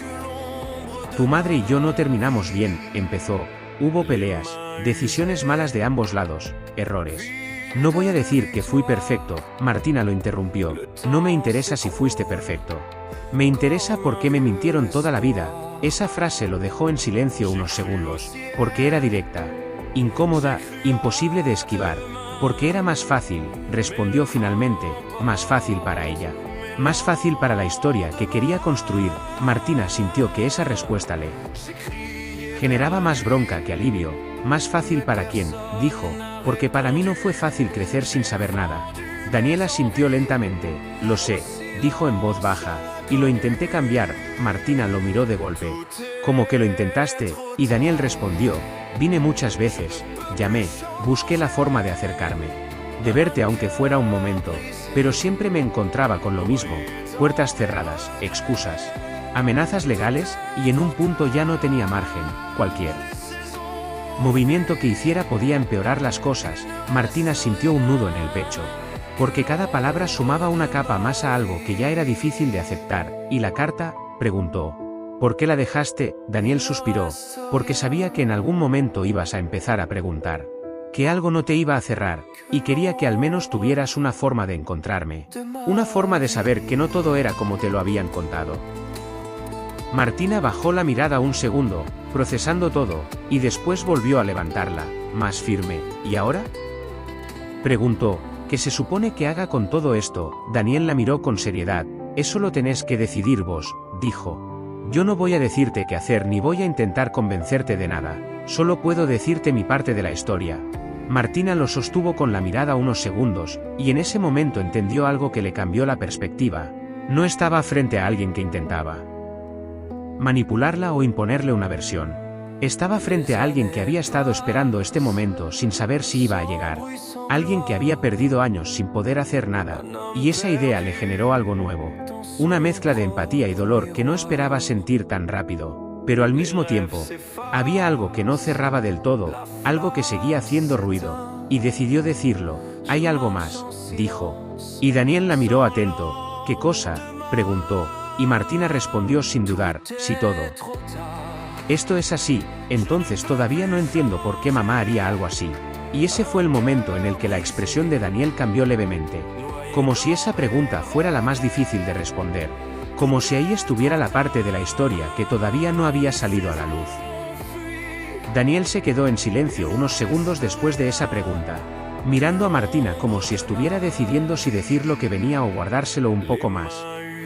Tu madre y yo no terminamos bien, empezó. Hubo peleas, decisiones malas de ambos lados, errores. No voy a decir que fui perfecto, Martina lo interrumpió. No me interesa si fuiste perfecto. Me interesa por qué me mintieron toda la vida. Esa frase lo dejó en silencio unos segundos, porque era directa, incómoda, imposible de esquivar. Porque era más fácil, respondió finalmente, más fácil para ella. Más fácil para la historia que quería construir. Martina sintió que esa respuesta le generaba más bronca que alivio. Más fácil para quién, dijo, porque para mí no fue fácil crecer sin saber nada. Daniela sintió lentamente. Lo sé, dijo en voz baja, y lo intenté cambiar. Martina lo miró de golpe. ¿Cómo que lo intentaste? Y Daniel respondió: vine muchas veces, llamé, busqué la forma de acercarme, de verte aunque fuera un momento, pero siempre me encontraba con lo mismo: puertas cerradas, excusas, amenazas legales, y en un punto ya no tenía margen. Cualquier movimiento que hiciera podía empeorar las cosas. Martina sintió un nudo en el pecho, porque cada palabra sumaba una capa más a algo que ya era difícil de aceptar. ¿Y la carta?, preguntó. ¿Por qué la dejaste? Daniel suspiró. Porque sabía que en algún momento ibas a empezar a preguntar. Que algo no te iba a cerrar, y quería que al menos tuvieras una forma de encontrarme. Una forma de saber que no todo era como te lo habían contado. Martina bajó la mirada un segundo, procesando todo, y después volvió a levantarla, más firme. ¿Y ahora?, preguntó. ¿Qué se supone que haga con todo esto? Daniel la miró con seriedad. Eso lo tenés que decidir vos, dijo. Yo no voy a decirte qué hacer ni voy a intentar convencerte de nada. Solo puedo decirte mi parte de la historia. Martina lo sostuvo con la mirada unos segundos, y en ese momento entendió algo que le cambió la perspectiva. No estaba frente a alguien que intentaba manipularla o imponerle una versión. Estaba frente a alguien que había estado esperando este momento sin saber si iba a llegar. Alguien que había perdido años sin poder hacer nada, y esa idea le generó algo nuevo. Una mezcla de empatía y dolor que no esperaba sentir tan rápido. pero al mismo tiempo, había algo que no cerraba del todo, algo que seguía haciendo ruido, y decidió decirlo. «Hay algo más», dijo. Y Daniel la miró atento. «¿Qué cosa?», preguntó, y Martina respondió sin dudar: «Sí, todo». «Esto es así, entonces todavía no entiendo por qué mamá haría algo así». Y ese fue el momento en el que la expresión de Daniel cambió levemente. Como si esa pregunta fuera la más difícil de responder. Como si ahí estuviera la parte de la historia que todavía no había salido a la luz. Daniel se quedó en silencio unos segundos después de esa pregunta, mirando a Martina como si estuviera decidiendo si decir lo que venía o guardárselo un poco más.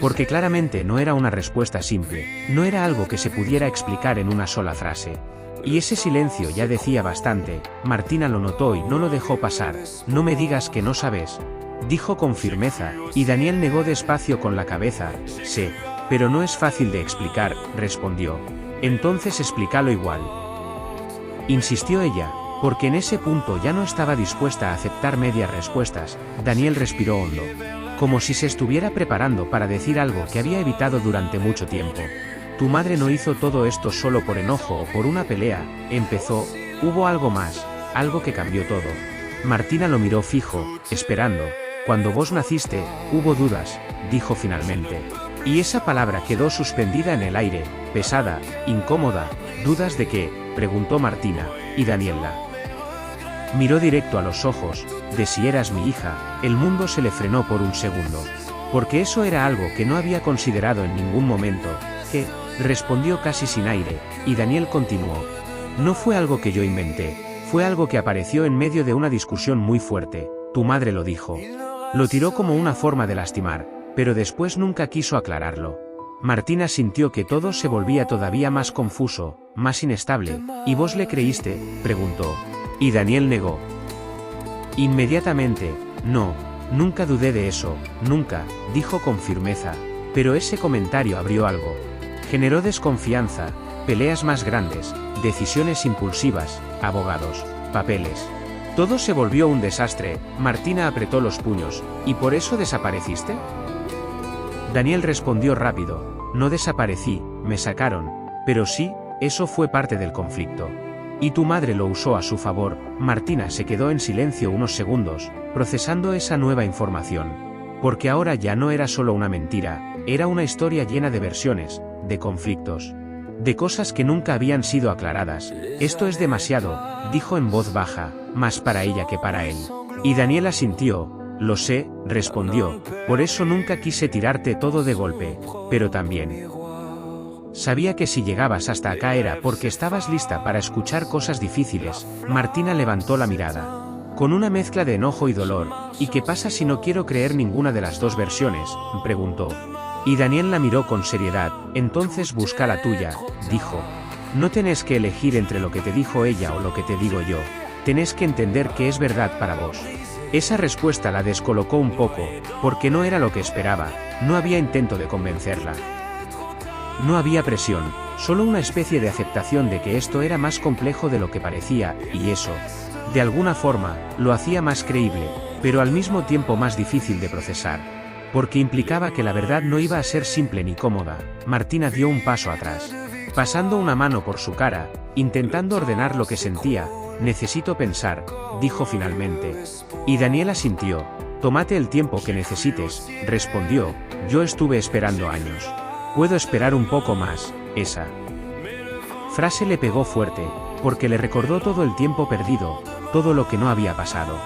Porque claramente no era una respuesta simple, no era algo que se pudiera explicar en una sola frase. Y ese silencio ya decía bastante. Martina lo notó y no lo dejó pasar. «No me digas que no sabes», dijo con firmeza, y Daniel negó despacio con la cabeza. «Sé, pero no es fácil de explicar», respondió. «Entonces explícalo igual», insistió ella, porque en ese punto ya no estaba dispuesta a aceptar medias respuestas. Daniel respiró hondo, como si se estuviera preparando para decir algo que había evitado durante mucho tiempo. «Tu madre no hizo todo esto solo por enojo o por una pelea», empezó. «Hubo algo más, algo que cambió todo». Martina lo miró fijo, esperando. «Cuando vos naciste, hubo dudas», dijo finalmente. Y esa palabra quedó suspendida en el aire, pesada, incómoda. «¿Dudas de qué?», preguntó Martina, y Daniel la miró directo a los ojos. «De si eras mi hija». El mundo se le frenó por un segundo. Porque eso era algo que no había considerado en ningún momento. «¿Qué?», respondió casi sin aire, y Daniel continuó. «No fue algo que yo inventé, fue algo que apareció en medio de una discusión muy fuerte. Tu madre lo dijo». Lo tiró como una forma de lastimar, pero después nunca quiso aclararlo. Martina sintió que todo se volvía todavía más confuso, más inestable. «¿Y vos le creíste?», preguntó. Y Daniel negó. Inmediatamente. «No, nunca dudé de eso, nunca», dijo con firmeza. Pero ese comentario abrió algo. Generó desconfianza, peleas más grandes, decisiones impulsivas, abogados, papeles. Todo se volvió un desastre. Martina apretó los puños. «¿Y por eso desapareciste?». Daniel respondió rápido. «No desaparecí, me sacaron. Pero sí, eso fue parte del conflicto. Y tu madre lo usó a su favor». Martina se quedó en silencio unos segundos, procesando esa nueva información. Porque ahora ya no era solo una mentira, era una historia llena de versiones, de conflictos, de cosas que nunca habían sido aclaradas. «Esto es demasiado», dijo en voz baja, más para ella que para él. Y Daniel asintió. «Lo sé», respondió, «por eso nunca quise tirarte todo de golpe, pero también sabía que si llegabas hasta acá era porque estabas lista para escuchar cosas difíciles». Martina levantó la mirada, con una mezcla de enojo y dolor. «¿Y qué pasa si no quiero creer ninguna de las dos versiones?», preguntó. Y Daniel la miró con seriedad. «Entonces busca la tuya», dijo. «No tenés que elegir entre lo que te dijo ella o lo que te digo yo. Tenés que entender que es verdad para vos». Esa respuesta la descolocó un poco, porque no era lo que esperaba. No había intento de convencerla. No había presión, solo una especie de aceptación de que esto era más complejo de lo que parecía, y eso, de alguna forma, lo hacía más creíble, pero al mismo tiempo más difícil de procesar. Porque implicaba que la verdad no iba a ser simple ni cómoda. Martina dio un paso atrás, pasando una mano por su cara, intentando ordenar lo que sentía. «Necesito pensar», dijo finalmente. Y Daniel asintió. «Tómate el tiempo que necesites», respondió. «Yo estuve esperando años. Puedo esperar un poco más». Esa frase le pegó fuerte, porque le recordó todo el tiempo perdido, todo lo que no había pasado,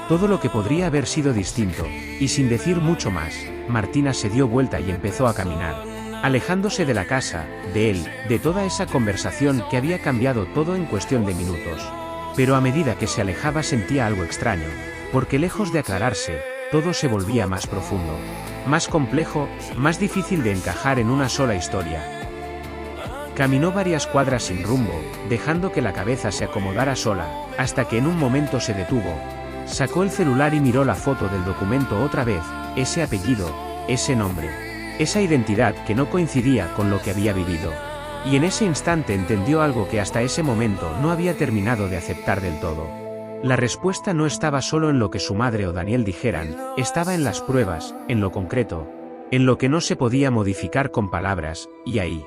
todo lo que podría haber sido distinto, y sin decir mucho más, Martina se dio vuelta y empezó a caminar, alejándose de la casa, de él, de toda esa conversación que había cambiado todo en cuestión de minutos. Pero a medida que se alejaba sentía algo extraño, porque lejos de aclararse, todo se volvía más profundo, más complejo, más difícil de encajar en una sola historia. Caminó varias cuadras sin rumbo, dejando que la cabeza se acomodara sola, hasta que en un momento se detuvo. Sacó el celular y miró la foto del documento otra vez, ese apellido, ese nombre, esa identidad que no coincidía con lo que había vivido. Y en ese instante entendió algo que hasta ese momento no había terminado de aceptar del todo. La respuesta no estaba solo en lo que su madre o Daniel dijeran, estaba en las pruebas, en lo concreto, en lo que no se podía modificar con palabras, y ahí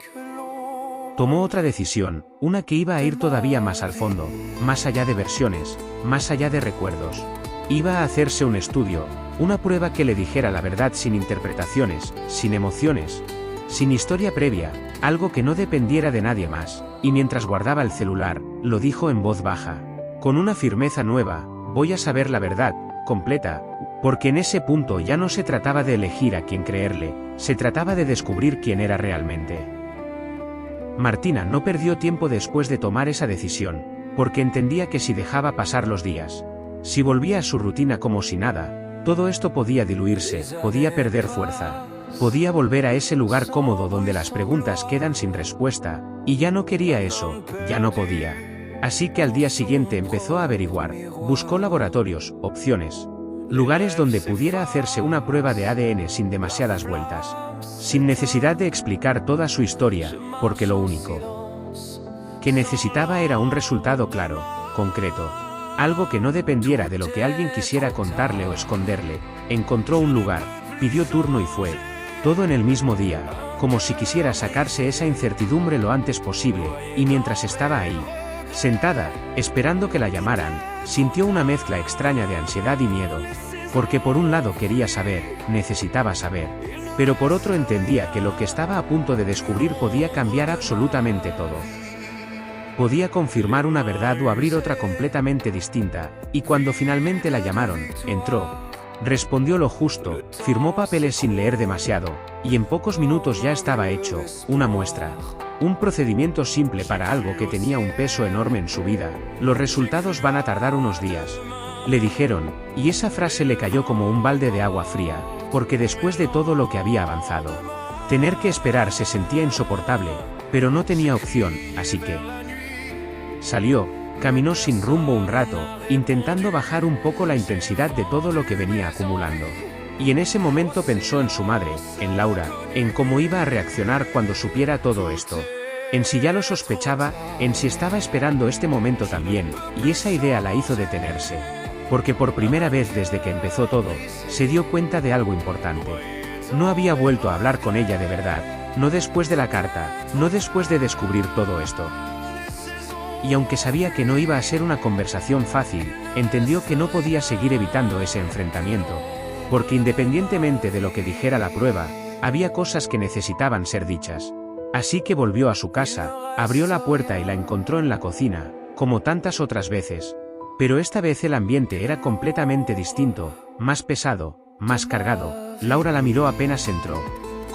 Tomó otra decisión, una que iba a ir todavía más al fondo, más allá de versiones, más allá de recuerdos. Iba a hacerse un estudio, una prueba que le dijera la verdad sin interpretaciones, sin emociones, sin historia previa, algo que no dependiera de nadie más, y mientras guardaba el celular, lo dijo en voz baja. Con una firmeza nueva, voy a saber la verdad, completa, porque en ese punto ya no se trataba de elegir a quién creerle, se trataba de descubrir quién era realmente. Martina no perdió tiempo después de tomar esa decisión, porque entendía que si dejaba pasar los días, si volvía a su rutina como si nada, todo esto podía diluirse, podía perder fuerza. Podía volver a ese lugar cómodo donde las preguntas quedan sin respuesta, y ya no quería eso, ya no podía. Así que al día siguiente empezó a averiguar, buscó laboratorios, opciones, lugares donde pudiera hacerse una prueba de ADN sin demasiadas vueltas, sin necesidad de explicar toda su historia, porque lo único que necesitaba era un resultado claro, concreto, algo que no dependiera de lo que alguien quisiera contarle o esconderle. Encontró un lugar, pidió turno y fue. Todo en el mismo día, como si quisiera sacarse esa incertidumbre lo antes posible, y mientras estaba ahí, sentada, esperando que la llamaran, sintió una mezcla extraña de ansiedad y miedo, porque por un lado quería saber, necesitaba saber, pero por otro entendía que lo que estaba a punto de descubrir podía cambiar absolutamente todo. Podía confirmar una verdad o abrir otra completamente distinta, y cuando finalmente la llamaron, entró. Respondió lo justo, firmó papeles sin leer demasiado, y en pocos minutos ya estaba hecho, una muestra. Un procedimiento simple para algo que tenía un peso enorme en su vida. Los resultados van a tardar unos días, le dijeron, y esa frase le cayó como un balde de agua fría, porque después de todo lo que había avanzado, tener que esperar se sentía insoportable, pero no tenía opción, así que salió. Caminó sin rumbo un rato, intentando bajar un poco la intensidad de todo lo que venía acumulando. Y en ese momento pensó en su madre, en Laura, en cómo iba a reaccionar cuando supiera todo esto. En si ya lo sospechaba, en si estaba esperando este momento también, y esa idea la hizo detenerse. Porque por primera vez desde que empezó todo, se dio cuenta de algo importante. No había vuelto a hablar con ella de verdad, no después de la carta, no después de descubrir todo esto. Y aunque sabía que no iba a ser una conversación fácil, entendió que no podía seguir evitando ese enfrentamiento, porque independientemente de lo que dijera la prueba, había cosas que necesitaban ser dichas. Así que volvió a su casa, abrió la puerta y la encontró en la cocina, como tantas otras veces. Pero esta vez el ambiente era completamente distinto, más pesado, más cargado. Laura la miró apenas entró,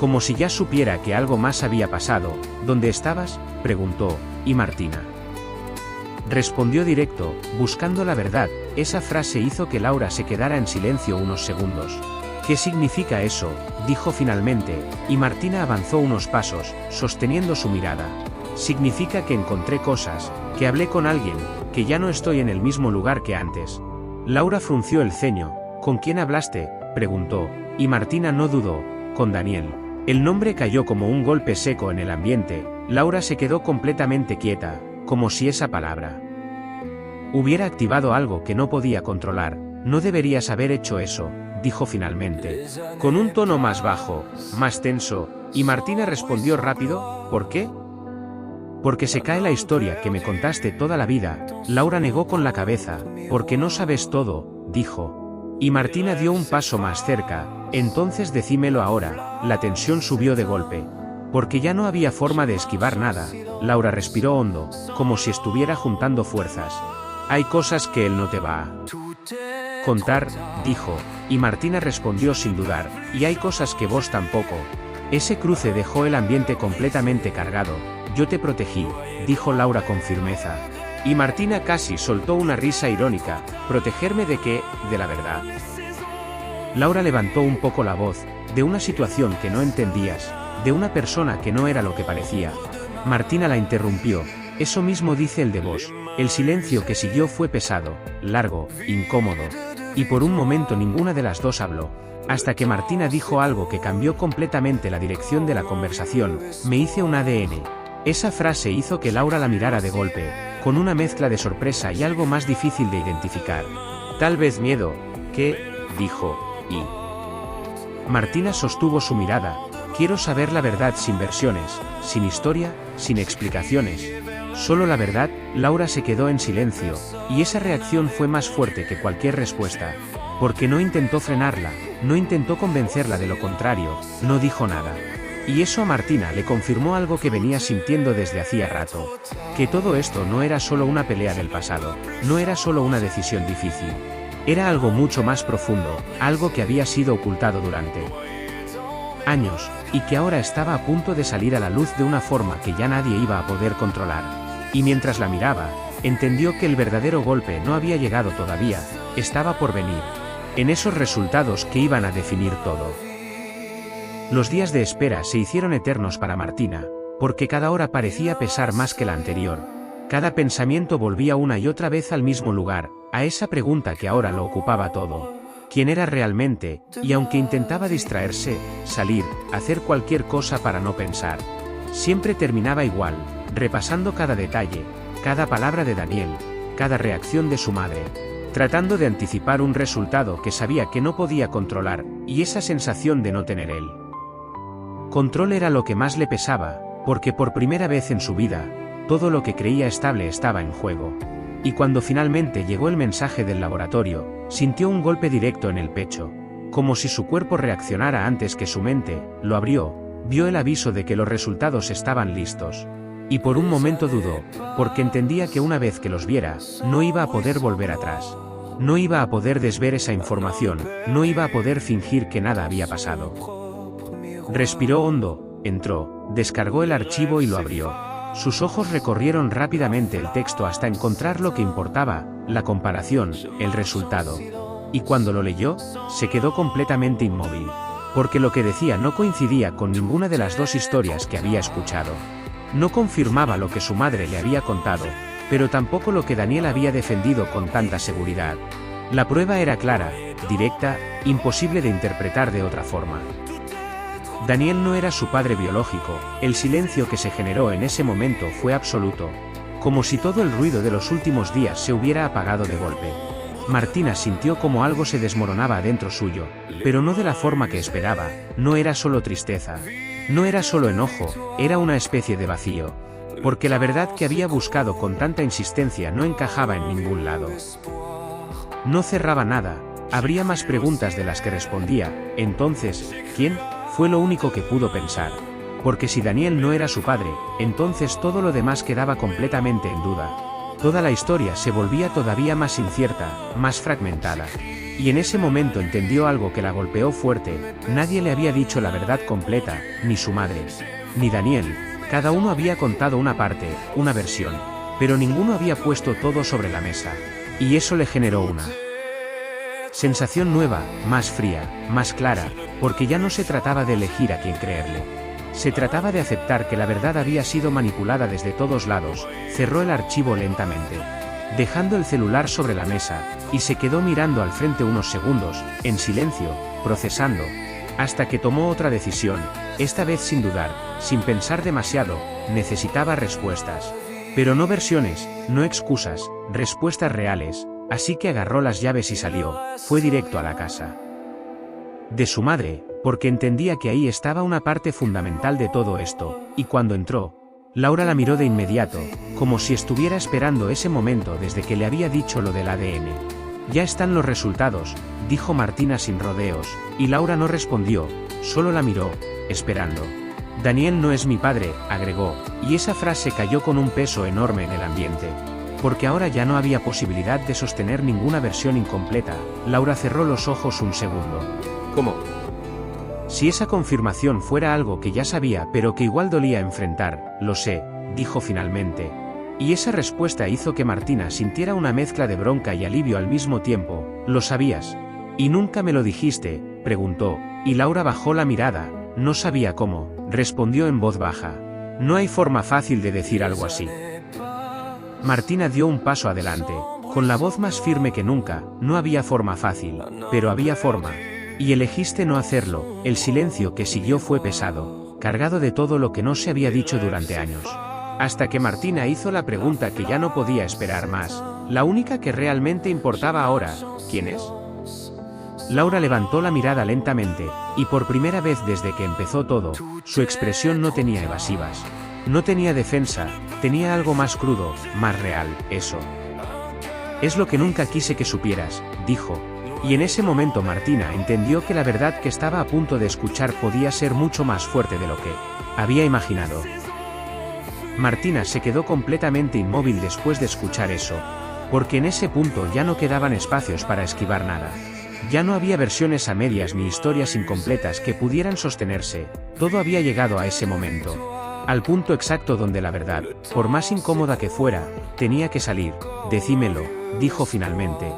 como si ya supiera que algo más había pasado. ¿Dónde estabas?, preguntó, y Martina respondió directo, buscando la verdad. Esa frase hizo que Laura se quedara en silencio unos segundos. ¿Qué significa eso?, dijo finalmente, y Martina avanzó unos pasos, sosteniendo su mirada. Significa que encontré cosas, que hablé con alguien, que ya no estoy en el mismo lugar que antes. Laura frunció el ceño. ¿Con quién hablaste?, preguntó, y Martina no dudó, con Daniel. El nombre cayó como un golpe seco en el ambiente. Laura se quedó completamente quieta, como si esa palabra hubiera activado algo que no podía controlar. No deberías haber hecho eso, dijo finalmente, con un tono más bajo, más tenso, y Martina respondió rápido, ¿por qué? Porque se cae la historia que me contaste toda la vida. Laura negó con la cabeza, porque no sabes todo, dijo. Y Martina dio un paso más cerca. Entonces decímelo ahora. La tensión subió de golpe, porque ya no había forma de esquivar nada. Laura respiró hondo, como si estuviera juntando fuerzas. Hay cosas que él no te va a contar, dijo, y Martina respondió sin dudar, y hay cosas que vos tampoco. Ese cruce dejó el ambiente completamente cargado. Yo te protegí, dijo Laura con firmeza. Y Martina casi soltó una risa irónica. ¿Protegerme de qué?, de la verdad. Laura levantó un poco la voz, de una situación que no entendías, de una persona que no era lo que parecía. Martina la interrumpió. Eso mismo dice el de vos. El silencio que siguió fue pesado, largo, incómodo. Y por un momento ninguna de las dos habló. Hasta que Martina dijo algo que cambió completamente la dirección de la conversación. Me hice un ADN. Esa frase hizo que Laura la mirara de golpe, con una mezcla de sorpresa y algo más difícil de identificar. Tal vez miedo. ¿Qué?, dijo, y Martina sostuvo su mirada. Quiero saber la verdad sin versiones, sin historia, sin explicaciones. Solo la verdad. Laura se quedó en silencio, y esa reacción fue más fuerte que cualquier respuesta. Porque no intentó frenarla, no intentó convencerla de lo contrario, no dijo nada. Y eso a Martina le confirmó algo que venía sintiendo desde hacía rato. Que todo esto no era solo una pelea del pasado, no era solo una decisión difícil. Era algo mucho más profundo, algo que había sido ocultado durante años, y que ahora estaba a punto de salir a la luz de una forma que ya nadie iba a poder controlar. Y mientras la miraba, entendió que el verdadero golpe no había llegado todavía, estaba por venir. En esos resultados que iban a definir todo. Los días de espera se hicieron eternos para Martina, porque cada hora parecía pesar más que la anterior. Cada pensamiento volvía una y otra vez al mismo lugar, a esa pregunta que ahora lo ocupaba todo. ¿Quién era realmente? Y aunque intentaba distraerse, salir, hacer cualquier cosa para no pensar, siempre terminaba igual, repasando cada detalle, cada palabra de Daniel, cada reacción de su madre, tratando de anticipar un resultado que sabía que no podía controlar, y esa sensación de no tener él. Control era lo que más le pesaba, porque por primera vez en su vida, todo lo que creía estable estaba en juego. Y cuando finalmente llegó el mensaje del laboratorio, sintió un golpe directo en el pecho, como si su cuerpo reaccionara antes que su mente. Lo abrió, vio el aviso de que los resultados estaban listos. Y por un momento dudó, porque entendía que una vez que los viera, no iba a poder volver atrás. No iba a poder desver esa información, no iba a poder fingir que nada había pasado. Respiró hondo, entró, descargó el archivo y lo abrió. Sus ojos recorrieron rápidamente el texto hasta encontrar lo que importaba, la comparación, el resultado. Y cuando lo leyó, se quedó completamente inmóvil. Porque lo que decía no coincidía con ninguna de las dos historias que había escuchado. No confirmaba lo que su madre le había contado, pero tampoco lo que Daniel había defendido con tanta seguridad. La prueba era clara, directa, imposible de interpretar de otra forma. Daniel no era su padre biológico. El silencio que se generó en ese momento fue absoluto, como si todo el ruido de los últimos días se hubiera apagado de golpe. Martina sintió como algo se desmoronaba dentro suyo, pero no de la forma que esperaba. No era solo tristeza, no era solo enojo, era una especie de vacío. Porque la verdad que había buscado con tanta insistencia no encajaba en ningún lado. No cerraba nada, habría más preguntas de las que respondía. Entonces, ¿quién? Fue lo único que pudo pensar. Porque si Daniel no era su padre, entonces todo lo demás quedaba completamente en duda. Toda la historia se volvía todavía más incierta, más fragmentada. Y en ese momento entendió algo que la golpeó fuerte. Nadie le había dicho la verdad completa, ni su madre, ni Daniel. Cada uno había contado una parte, una versión. Pero ninguno había puesto todo sobre la mesa. Y eso le generó una sensación nueva, más fría, más clara, porque ya no se trataba de elegir a quién creerle. Se trataba de aceptar que la verdad había sido manipulada desde todos lados. Cerró el archivo lentamente, dejando el celular sobre la mesa, y se quedó mirando al frente unos segundos, en silencio, procesando, hasta que tomó otra decisión, esta vez sin dudar, sin pensar demasiado. Necesitaba respuestas. Pero no versiones, no excusas, respuestas reales. Así que agarró las llaves y salió, fue directo a la casa de su madre, porque entendía que ahí estaba una parte fundamental de todo esto, y cuando entró, Laura la miró de inmediato, como si estuviera esperando ese momento desde que le había dicho lo del ADN. Ya están los resultados, dijo Martina sin rodeos, y Laura no respondió, solo la miró, esperando. Daniel no es mi padre, agregó, y esa frase cayó con un peso enorme en el ambiente. Porque ahora ya no había posibilidad de sostener ninguna versión incompleta. Laura cerró los ojos un segundo. ¿Cómo? Si esa confirmación fuera algo que ya sabía pero que igual dolía enfrentar, lo sé, dijo finalmente. Y esa respuesta hizo que Martina sintiera una mezcla de bronca y alivio al mismo tiempo. ¿Lo sabías? ¿Y nunca me lo dijiste?, preguntó, y Laura bajó la mirada. No sabía cómo, respondió en voz baja. No hay forma fácil de decir algo así. Martina dio un paso adelante, con la voz más firme que nunca. No había forma fácil, pero había forma. Y elegiste no hacerlo. El silencio que siguió fue pesado, cargado de todo lo que no se había dicho durante años. Hasta que Martina hizo la pregunta que ya no podía esperar más, la única que realmente importaba ahora: ¿quién es? Laura levantó la mirada lentamente, y por primera vez desde que empezó todo, su expresión no tenía evasivas. No tenía defensa, tenía algo más crudo, más real, eso. Es lo que nunca quise que supieras, dijo. Y en ese momento Martina entendió que la verdad que estaba a punto de escuchar podía ser mucho más fuerte de lo que había imaginado. Martina se quedó completamente inmóvil después de escuchar eso, porque en ese punto ya no quedaban espacios para esquivar nada. Ya no había versiones a medias ni historias incompletas que pudieran sostenerse, todo había llegado a ese momento. Al punto exacto donde la verdad, por más incómoda que fuera, tenía que salir. Decímelo, dijo finalmente,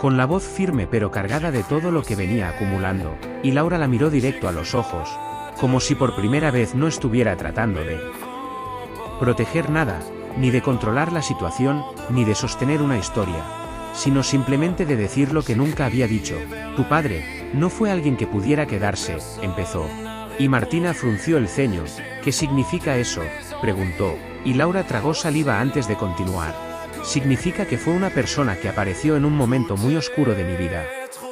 con la voz firme pero cargada de todo lo que venía acumulando, y Laura la miró directo a los ojos, como si por primera vez no estuviera tratando de proteger nada, ni de controlar la situación, ni de sostener una historia, sino simplemente de decir lo que nunca había dicho. Tu padre no fue alguien que pudiera quedarse, empezó. Y Martina frunció el ceño. ¿Qué significa eso?, preguntó, y Laura tragó saliva antes de continuar. Significa que fue una persona que apareció en un momento muy oscuro de mi vida.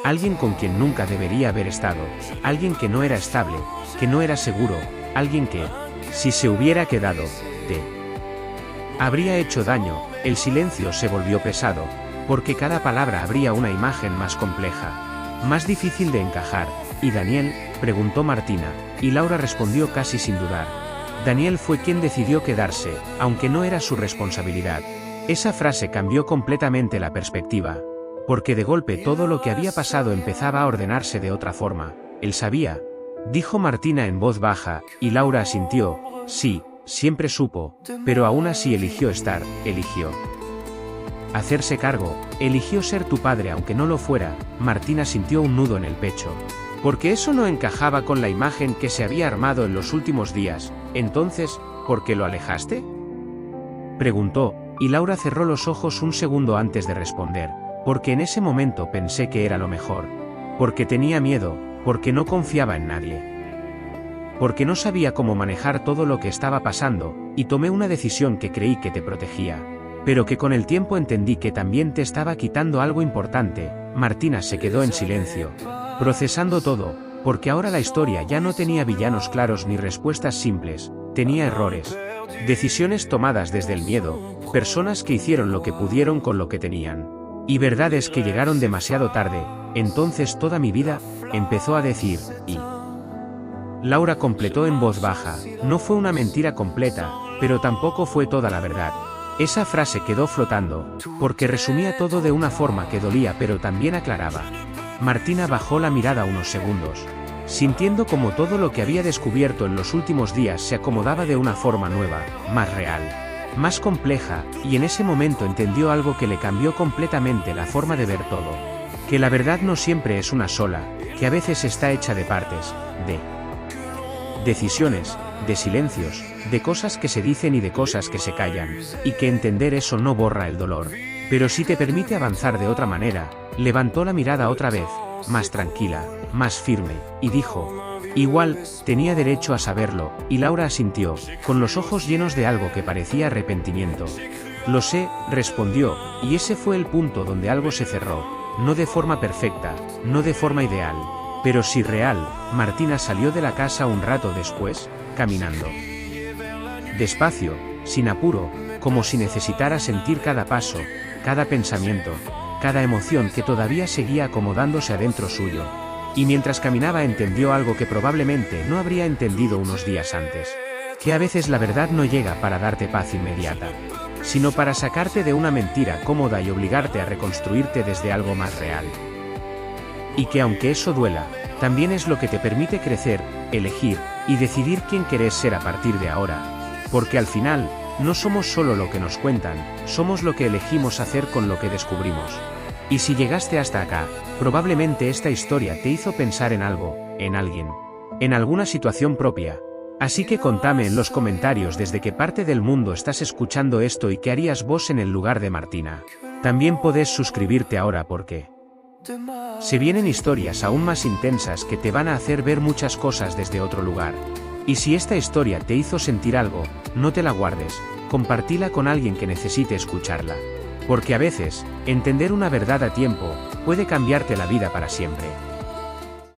Alguien con quien nunca debería haber estado, alguien que no era estable, que no era seguro, alguien que, si se hubiera quedado, te habría hecho daño. El silencio se volvió pesado, porque cada palabra abría una imagen más compleja, más difícil de encajar. ¿Y Daniel?, preguntó Martina, y Laura respondió casi sin dudar. Daniel fue quien decidió quedarse, aunque no era su responsabilidad. Esa frase cambió completamente la perspectiva, porque de golpe todo lo que había pasado empezaba a ordenarse de otra forma. Él sabía, dijo Martina en voz baja, y Laura asintió. Sí, siempre supo, pero aún así eligió eligió hacerse cargo, eligió ser tu padre aunque no lo fuera. Martina sintió un nudo en el pecho, porque eso no encajaba con la imagen que se había armado en los últimos días. Entonces, ¿por qué lo alejaste?, preguntó, y Laura cerró los ojos un segundo antes de responder. Porque en ese momento pensé que era lo mejor, porque tenía miedo, porque no confiaba en nadie, porque no sabía cómo manejar todo lo que estaba pasando, y tomé una decisión que creí que te protegía, pero que con el tiempo entendí que también te estaba quitando algo importante. Martina se quedó en silencio, procesando todo, porque ahora la historia ya no tenía villanos claros ni respuestas simples, tenía errores, decisiones tomadas desde el miedo, personas que hicieron lo que pudieron con lo que tenían, y verdades que llegaron demasiado tarde. Entonces toda mi vida, empezó a decir, y Laura completó en voz baja, no fue una mentira completa, pero tampoco fue toda la verdad. Esa frase quedó flotando, porque resumía todo de una forma que dolía pero también aclaraba. Martina bajó la mirada unos segundos, sintiendo como todo lo que había descubierto en los últimos días se acomodaba de una forma nueva, más real, más compleja, y en ese momento entendió algo que le cambió completamente la forma de ver todo. Que la verdad no siempre es una sola, que a veces está hecha de partes, de decisiones, de silencios, de cosas que se dicen y de cosas que se callan, y que entender eso no borra el dolor, pero sí te permite avanzar de otra manera. Levantó la mirada otra vez, más tranquila, más firme, y dijo, igual, tenía derecho a saberlo, y Laura asintió, con los ojos llenos de algo que parecía arrepentimiento. Lo sé, respondió, y ese fue el punto donde algo se cerró, no de forma perfecta, no de forma ideal, pero sí real. Martina salió de la casa un rato después, caminando despacio, sin apuro, como si necesitara sentir cada paso, cada pensamiento, cada emoción que todavía seguía acomodándose adentro suyo. Y mientras caminaba entendió algo que probablemente no habría entendido unos días antes. Que a veces la verdad no llega para darte paz inmediata, sino para sacarte de una mentira cómoda y obligarte a reconstruirte desde algo más real. Y que aunque eso duela, también es lo que te permite crecer, elegir, y decidir quién querés ser a partir de ahora. Porque al final, no somos solo lo que nos cuentan, somos lo que elegimos hacer con lo que descubrimos. Y si llegaste hasta acá, probablemente esta historia te hizo pensar en algo, en alguien, en alguna situación propia. Así que contame en los comentarios desde qué parte del mundo estás escuchando esto y qué harías vos en el lugar de Martina. También podés suscribirte ahora porque se vienen historias aún más intensas que te van a hacer ver muchas cosas desde otro lugar. Y si esta historia te hizo sentir algo, no te la guardes, compartila con alguien que necesite escucharla. Porque a veces, entender una verdad a tiempo, puede cambiarte la vida para siempre.